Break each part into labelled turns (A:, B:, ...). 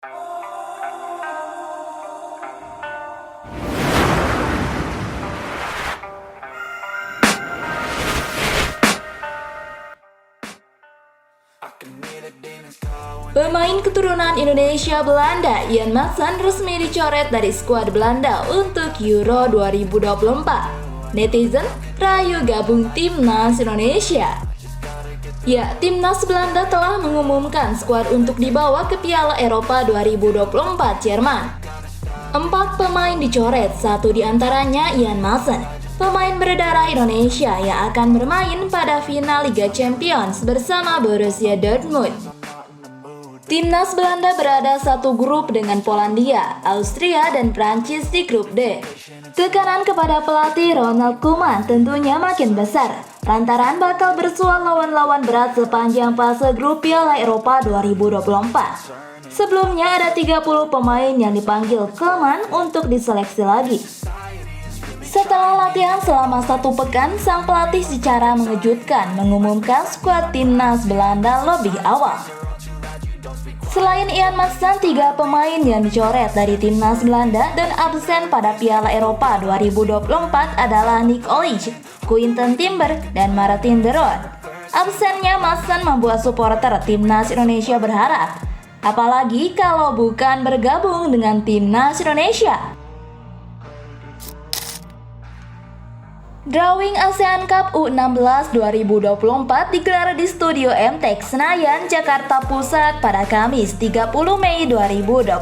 A: Pemain keturunan Indonesia Belanda Ian Maatsen resmi dicoret dari skuad Belanda untuk Euro 2024. Netizen rayu gabung Timnas Indonesia. Ya, Timnas Belanda telah mengumumkan skuad untuk dibawa ke Piala Eropa 2024 Jerman. 4 pemain dicoret, satu diantaranya Ian Maatsen, pemain berdarah Indonesia yang akan bermain pada final Liga Champions bersama Borussia Dortmund. Timnas Belanda berada satu grup dengan Polandia, Austria, dan Prancis di grup D. Tekanan kepada pelatih Ronald Koeman tentunya makin besar, lantaran bakal bersuara lawan-lawan berat sepanjang fase grup Piala Eropa 2024. Sebelumnya ada 30 pemain yang dipanggil Koeman untuk diseleksi lagi. Setelah latihan selama 1 pekan, sang pelatih secara mengejutkan mengumumkan skuad Timnas Belanda lebih awal. Selain Ian Maatsen, 3 pemain yang dicoret dari Timnas Belanda dan absen pada Piala Eropa 2024 adalah Nick Olij, Quinten Timber, dan Martin de Roon. Absennya Maatsen membuat supporter Timnas Indonesia berharap, apalagi kalau bukan bergabung dengan Timnas Indonesia. Drawing ASEAN Cup U16 2024 digelar di Studio MTEK Senayan, Jakarta Pusat pada Kamis 30 Mei 2024.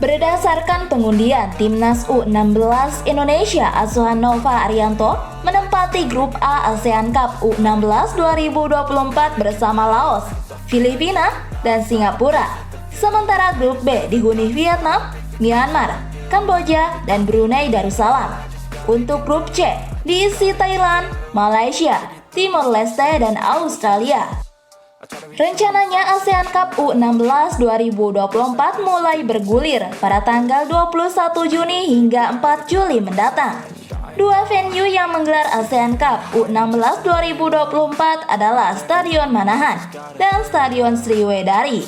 A: Berdasarkan pengundian, Timnas U16 Indonesia asuhan Nova Arianto menempati grup A ASEAN Cup U16 2024 bersama Laos, Filipina, dan Singapura. Sementara grup B dihuni Vietnam, Myanmar, Kamboja, dan Brunei Darussalam. Untuk grup C diisi Thailand, Malaysia, Timor Leste, dan Australia. Rencananya ASEAN Cup U16 2024 mulai bergulir pada tanggal 21 Juni hingga 4 Juli mendatang. 2 venue yang menggelar ASEAN Cup U16 2024 adalah Stadion Manahan dan Stadion Sriwedari.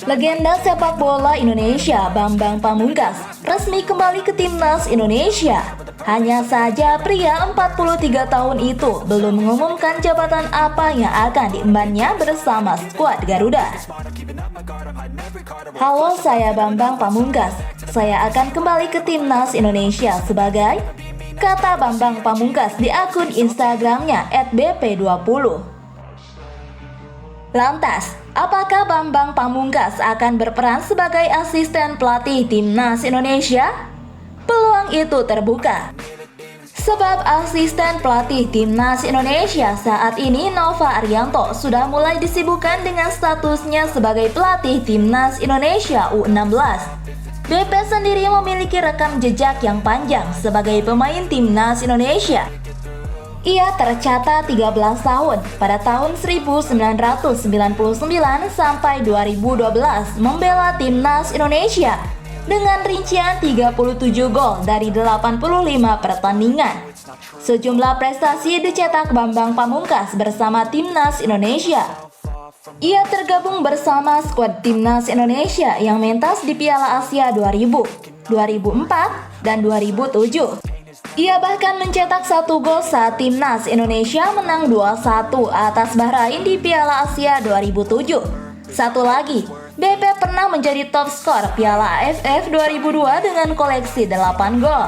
A: Legenda sepak bola Indonesia Bambang Pamungkas resmi kembali ke Timnas Indonesia. Hanya saja pria 43 tahun itu belum mengumumkan jabatan apa yang akan diembannya bersama skuad Garuda. Halo, saya Bambang Pamungkas. Saya akan kembali ke Timnas Indonesia sebagai, kata Bambang Pamungkas di akun Instagramnya @bp20. Lantas, apakah Bambang Pamungkas akan berperan sebagai asisten pelatih Timnas Indonesia? Peluang itu terbuka. Sebab asisten pelatih Timnas Indonesia saat ini Nova Arianto sudah mulai disibukkan dengan statusnya sebagai pelatih Timnas Indonesia U16. BP sendiri memiliki rekam jejak yang panjang sebagai pemain Timnas Indonesia. Ia tercatat 13 tahun pada tahun 1999 sampai 2012 membela Timnas Indonesia dengan rincian 37 gol dari 85 pertandingan. Sejumlah prestasi dicetak Bambang Pamungkas bersama Timnas Indonesia. Ia tergabung bersama skuad Timnas Indonesia yang mentas di Piala Asia 2000, 2004, dan 2007. Ia bahkan mencetak 1 gol saat Timnas Indonesia menang 2-1 atas Bahrain di Piala Asia 2007. Satu lagi, BP pernah menjadi top skor Piala AFF 2002 dengan koleksi 8 gol.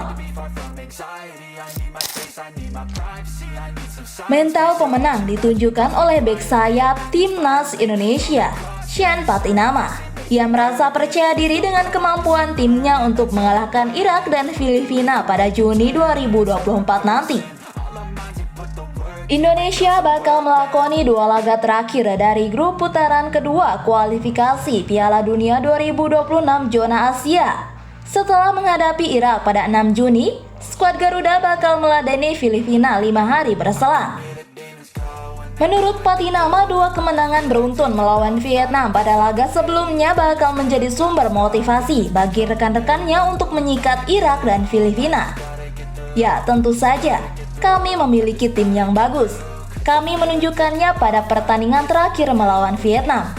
A: Mental pemenang ditunjukkan oleh bek sayap Timnas Indonesia, Sean Patinama. Ia merasa percaya diri dengan kemampuan timnya untuk mengalahkan Irak dan Filipina pada Juni 2024 nanti. Indonesia bakal melakoni 2 laga terakhir dari grup putaran kedua kualifikasi Piala Dunia 2026 zona Asia. Setelah menghadapi Irak pada 6 Juni, skuad Garuda bakal meladeni Filipina 5 hari berselang. Menurut Patinama, 2 kemenangan beruntun melawan Vietnam pada laga sebelumnya bakal menjadi sumber motivasi bagi rekan-rekannya untuk menyikat Irak dan Filipina. Ya, tentu saja, kami memiliki tim yang bagus. Kami menunjukkannya pada pertandingan terakhir melawan Vietnam.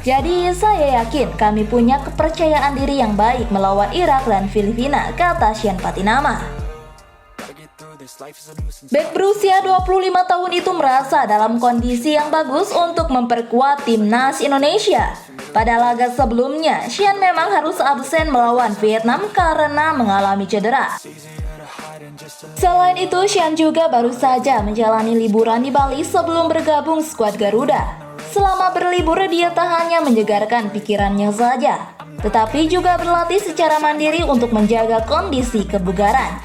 A: Jadi saya yakin kami punya kepercayaan diri yang baik melawan Irak dan Filipina, kata Sean Patinama. Bek berusia 25 tahun itu merasa dalam kondisi yang bagus untuk memperkuat timnas Indonesia. Pada laga sebelumnya, Sean memang harus absen melawan Vietnam karena mengalami cedera. Selain itu, Sean juga baru saja menjalani liburan di Bali sebelum bergabung skuad Garuda. Selama berlibur, dia tak hanya menyegarkan pikirannya saja, tetapi juga berlatih secara mandiri untuk menjaga kondisi kebugaran.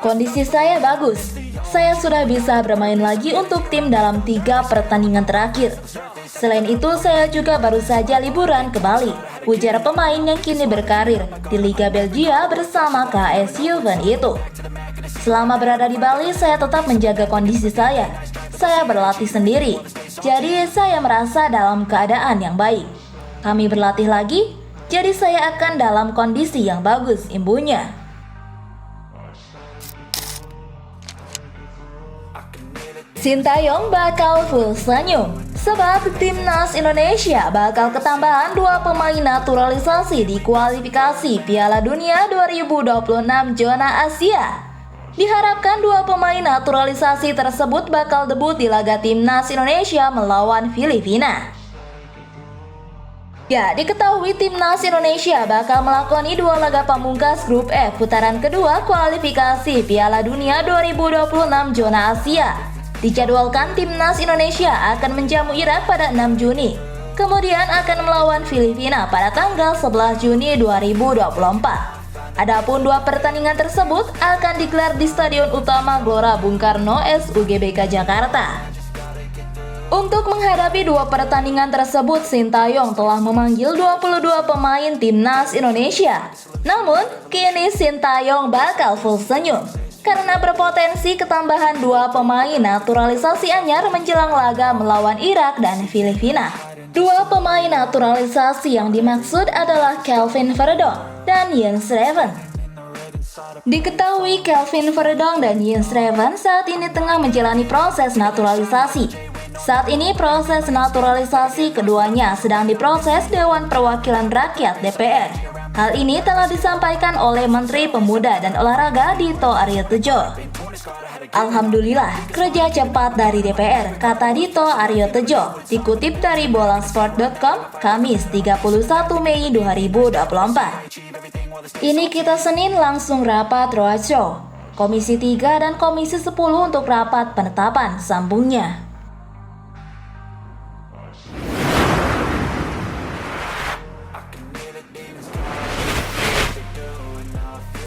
A: Kondisi saya bagus. Saya sudah bisa bermain lagi untuk tim dalam 3 pertandingan terakhir. Selain itu, saya juga baru saja liburan ke Bali, ujar pemain yang kini berkarir di Liga Belgia bersama KS Leuven itu. Selama berada di Bali, saya tetap menjaga kondisi saya. Saya berlatih sendiri, jadi saya merasa dalam keadaan yang baik. Kami berlatih lagi, jadi saya akan dalam kondisi yang bagus, imbunya. Sintayong bakal full senyum, sebab timnas Indonesia bakal ketambahan 2 pemain naturalisasi di kualifikasi Piala Dunia 2026 zona Asia. Diharapkan 2 pemain naturalisasi tersebut bakal debut di laga timnas Indonesia melawan Filipina. Ya, diketahui timnas Indonesia bakal melakoni 2 laga pamungkas grup F putaran kedua kualifikasi Piala Dunia 2026 zona Asia. Dijadwalkan timnas Indonesia akan menjamu Irak pada 6 Juni. Kemudian akan melawan Filipina pada tanggal 11 Juni 2024. Adapun 2 pertandingan tersebut akan digelar di Stadion Utama Gelora Bung Karno SUGBK Jakarta. Untuk menghadapi 2 pertandingan tersebut, Sintayong telah memanggil 22 pemain timnas Indonesia. Namun, kini Sintayong bakal full senyum karena berpotensi ketambahan 2 pemain naturalisasi anyar menjelang laga melawan Irak dan Filipina. 2 pemain naturalisasi yang dimaksud adalah Kelvin Verdong dan Jens Reven. Diketahui Kelvin Verdong dan Jens Reven saat ini tengah menjalani proses naturalisasi. Saat ini proses naturalisasi keduanya sedang diproses Dewan Perwakilan Rakyat DPR. Hal ini telah disampaikan oleh Menteri Pemuda dan Olahraga Dito Aryo Tejo. Alhamdulillah, kerja cepat dari DPR, kata Dito Aryo Tejo, dikutip dari bolasport.com, Kamis 31 Mei 2024. Ini kita Senin langsung rapat roadshow, Komisi 3 dan Komisi 10 untuk rapat penetapan, sambungnya.